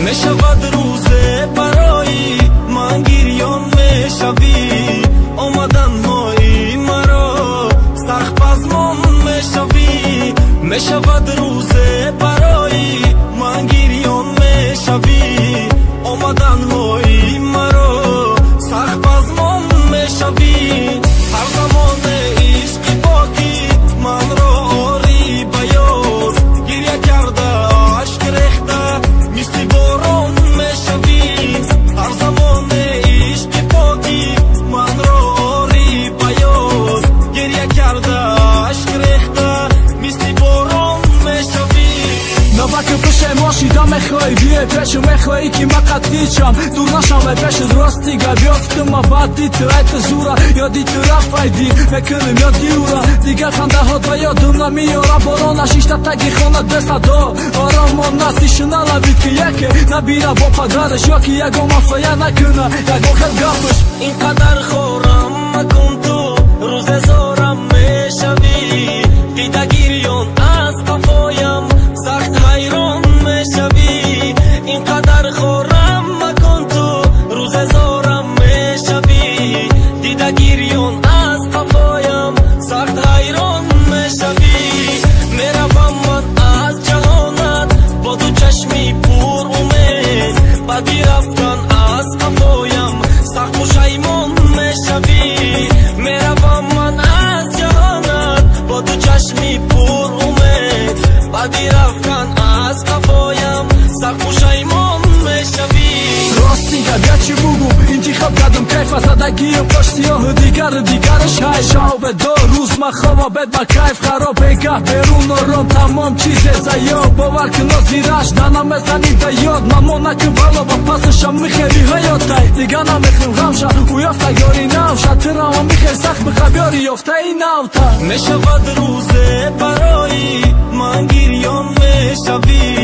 مشود روز برایی من گریان میشوی آمدن های مرا سخت پزمان میشوی مشود روز برایی من گریان میشوی آمدن های مرا سخت پزمان میشوی هر زمان عشق باقی من را آری بیاز گریه کرده عشق ریخته مثل باران میشوی هر زمان عشق باقی من را آری بیاز گریه کرده عشق ریخته مثل باران میشوی نوبت پشیماشیدم میخوای بیای پیش میخوایی که من قطعیچم دور نشم پیش راستی بیافتم و بعد دید تو ایت زورا یا دید تو رفایدی میکنم یادی اورا دیگه خنده هات و یادم نمیاره بارانش ایشتا تگی خانت به صدا آرامان نستیشو نلوید که یکی نبیره با پدرش یا که یکو مفایه نکنه یکو خیل گفش اینقدر خورم مکن تو روز زارم میشوی دیده گیریان از قفایم سخت حیران میشوی اینقدر خورم مکن تو روز زارم میشوی دیده گیریان از قفایم سخت حیران میشوی میروم من از جهانت با دو چشمی پر امید بدی رفتن از قفایم سخت پشیمان میشوی میروم من از جهانت با دو چشمی پر امید بدی رفتن از قفایم سخت پشیمان میشوی راستی که چی بگو انتخاب کردم کیف از زدگیم پشت سیاه دیگرش های شب دو روز من خواب بد من کیف خراب بگه برون آرام تمام چیز زیاد باور کن زیرش دنم بزنی به یاد ممانه که بالا با پسشم میخیری حیات دیگه نمیخرم غمشه او یافته یاری نوشه ترم هم میخیر سخت بخواب یاری یافته این نوته میشود روز برایی من گریان میشوی